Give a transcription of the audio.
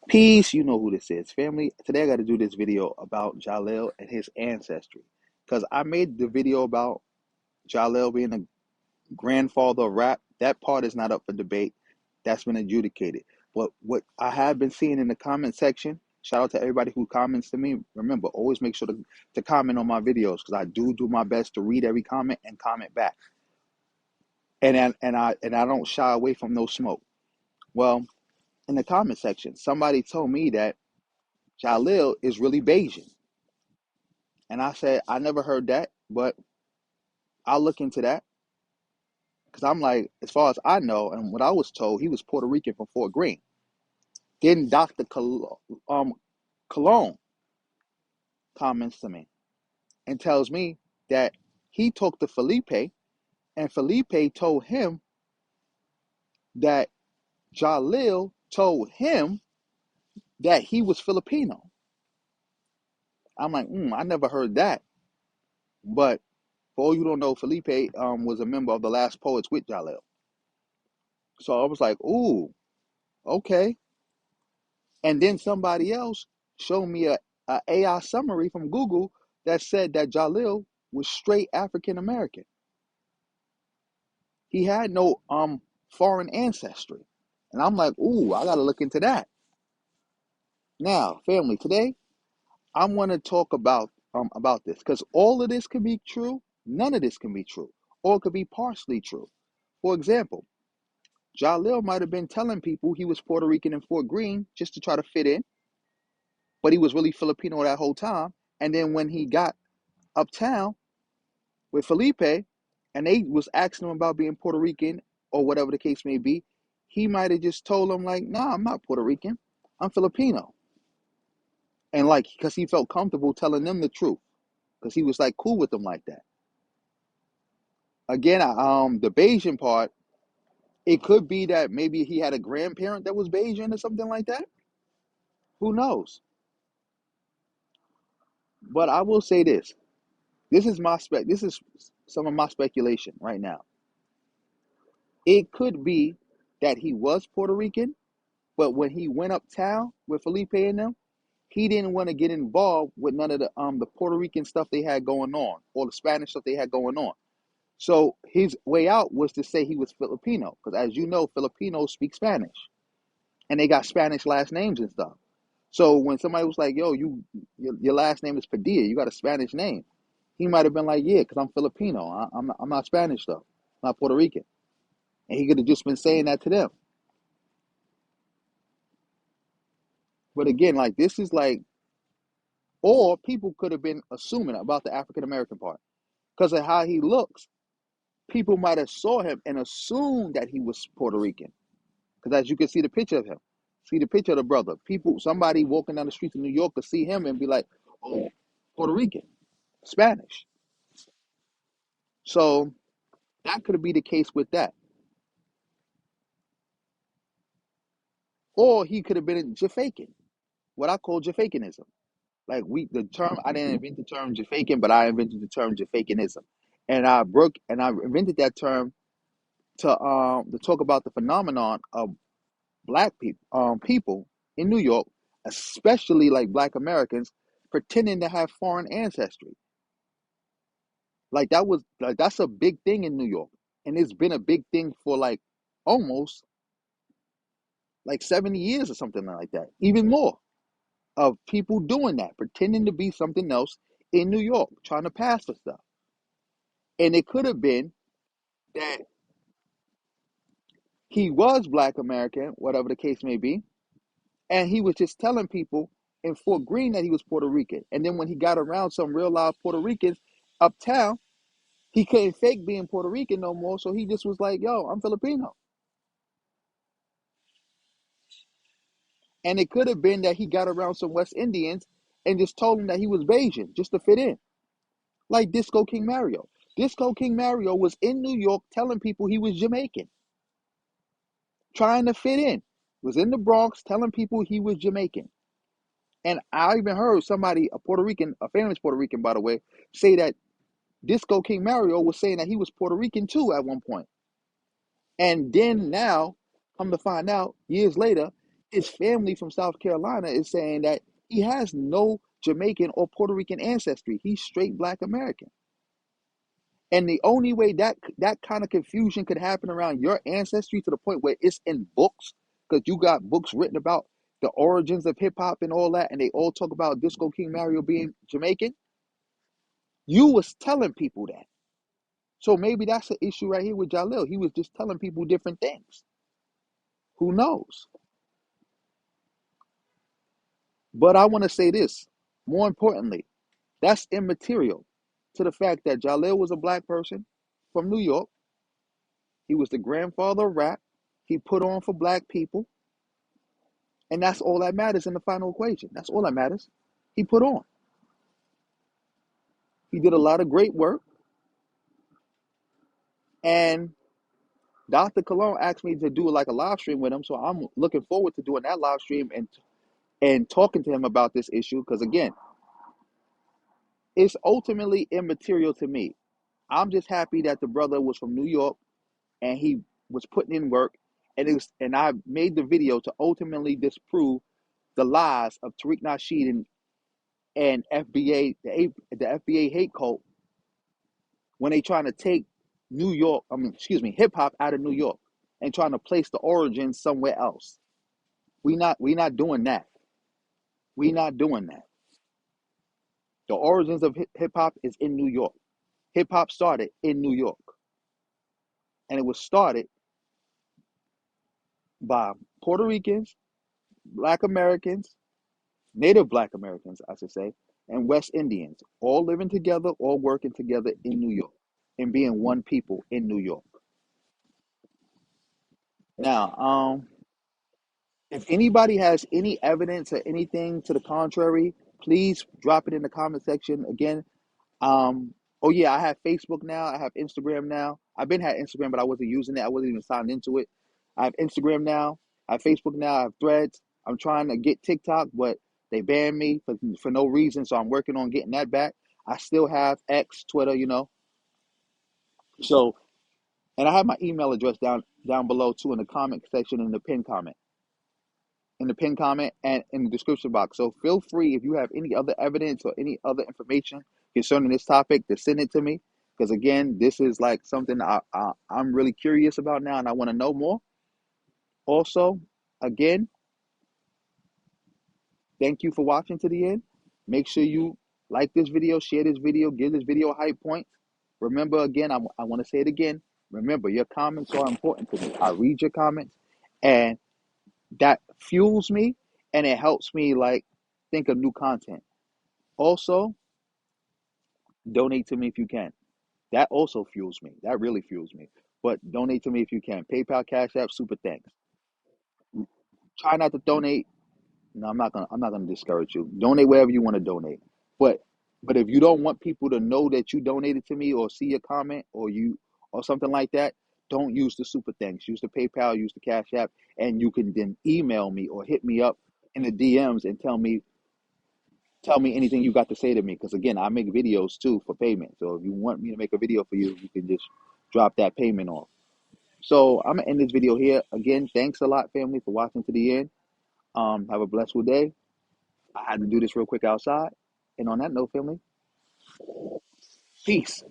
Peace, you know who this is, family. Today I got to do this video about Jalal and his ancestry. Because I made the video about Jalal being a grandfather of rap. That part is not up for debate. That's been adjudicated. But what I have been seeing in the comment section, shout out to everybody who comments to me. Remember, always make sure to comment on my videos because I do my best to read every comment and comment back. And I don't shy away from no smoke. Well, in the comment section, somebody told me that Jalil is really Bajan. And I said, I never heard that, but I'll look into that. Because I'm like, as far as I know, and what I was told, he was Puerto Rican from Fort Greene. Then Dr. Cologne comments to me and tells me that he talked to Felipe, and Felipe told him that Jalil told him that he was Filipino. I'm like, I never heard that. But for all you don't know, Felipe was a member of the Last Poets with Jalil. So I was like, ooh, okay. And then somebody else showed me a AI summary from Google that said that Jalil was straight African American. He had no foreign ancestry. And I'm like, ooh, I gotta look into that. Now, family, today I want to talk about this because all of this can be true, none of this can be true, or it could be partially true. For example, Jalil might have been telling people he was Puerto Rican in Fort Greene just to try to fit in, but he was really Filipino that whole time. And then when he got uptown with Felipe and they was asking him about being Puerto Rican or whatever the case may be, he might have just told them like, nah, I'm not Puerto Rican. I'm Filipino. And like, because he felt comfortable telling them the truth because he was like cool with them like that. Again, the Bayesian part, it could be that maybe he had a grandparent that was Bayesian or something like that. Who knows? But I will say this. This is some of my speculation right now. It could be that he was Puerto Rican, but when he went uptown with Felipe and them, he didn't want to get involved with none of the Puerto Rican stuff they had going on or the Spanish stuff they had going on. So his way out was to say he was Filipino, because as you know, Filipinos speak Spanish and they got Spanish last names and stuff. So when somebody was like, "Yo, your last name is Padilla, you got a Spanish name," he might have been like, "Yeah, because I'm Filipino. I'm not Spanish though, I'm not Puerto Rican," and he could have just been saying that to them. But again, like this is like, or people could have been assuming about the African American part because of how he looks. People might have saw him and assumed that he was Puerto Rican. Because as you can see the picture of him, see the picture of the brother. Somebody walking down the streets of New York could see him and be like, "Oh, Puerto Rican, Spanish." So that could be the case with that. Or he could have been a Jafakan, what I call Jafakanism. Like I didn't invent the term Jafakan, but I invented the term Jafakanism. And I invented that term to talk about the phenomenon of black people in New York, especially like black Americans, pretending to have foreign ancestry. Like that's a big thing in New York. And it's been a big thing for like almost like 70 years or something like that. Even more of people doing that, pretending to be something else in New York, trying to pass for stuff. And it could have been that he was black American, whatever the case may be, and he was just telling people in Fort Greene that he was Puerto Rican. And then when he got around some real live Puerto Ricans uptown, he couldn't fake being Puerto Rican no more. So he just was like, "Yo, I'm Filipino." And it could have been that he got around some West Indians and just told them that he was Bajan just to fit in. Like Disco King Mario. Disco King Mario was in New York telling people he was Jamaican, trying to fit in. Was in the Bronx telling people he was Jamaican. And I even heard somebody, a Puerto Rican, a famous Puerto Rican, by the way, say that Disco King Mario was saying that he was Puerto Rican too at one point. And then now, come to find out, years later, his family from South Carolina is saying that he has no Jamaican or Puerto Rican ancestry. He's straight Black American. And the only way that kind of confusion could happen around your ancestry to the point where it's in books, because you got books written about the origins of hip hop and all that, and they all talk about Disco King Mario being Jamaican, you was telling people that. So maybe that's an issue right here with Jalil. He was just telling people different things. Who knows? But I want to say this. More importantly, that's immaterial to the fact that Jalil was a Black person from New York. He was the grandfather of rap. He put on for Black people. And that's all that matters in the final equation. That's all that matters. He put on. He did a lot of great work. And Dr. Cologne asked me to do like a live stream with him. So I'm looking forward to doing that live stream and talking to him about this issue. Because again, it's ultimately immaterial to me. I'm just happy that the brother was from New York and he was putting in work. And I made the video to ultimately disprove the lies of Tariq Nasheed and FBA, the FBA hate cult, when they trying to take hip hop out of New York and trying to place the origin somewhere else. We not doing that. We not doing that. The origins of hip hop is in New York. Hip hop started in New York, and it was started by Puerto Ricans, Black Americans, Native Black Americans, I should say, and West Indians, all living together, all working together in New York, and being one people in New York. Now, if anybody has any evidence or anything to the contrary, please drop it in the comment section. Again, oh yeah, I have Facebook now. I have Instagram now. I've been had Instagram, but I wasn't using it. I wasn't even signed into it. I have Instagram now. I have Facebook now. I have Threads. I'm trying to get TikTok, but they banned me for no reason. So I'm working on getting that back. I still have X, Twitter. So, and I have my email address down below too in the comment section in the pinned comment and in the description box. So feel free, if you have any other evidence or any other information concerning this topic, to send it to me. Because again, this is like something I'm really curious about now, and I want to know more. Also, again, thank you for watching to the end. Make sure you like this video, share this video, give this video a hype point. Remember, again, I want to say it again. Remember, your comments are important to me. I read your comments, and that fuels me, and it helps me like think of new content. Also, donate to me if you can. That also fuels me. That really fuels me. But donate to me if you can. PayPal, Cash App, super thanks. Try not to donate. No, I'm not gonna discourage you. Donate wherever you want to donate. But if you don't want people to know that you donated to me or see a comment or something like that, don't use the super thanks. Use the PayPal, use the Cash App, and you can then email me or hit me up in the DMs and tell me anything you got to say to me. Because again, I make videos too for payment. So if you want me to make a video for you, you can just drop that payment off. So I'm gonna end this video here. Again, thanks a lot, family, for watching to the end. Have a blessed day. I had to do this real quick outside. And on that note, family, peace.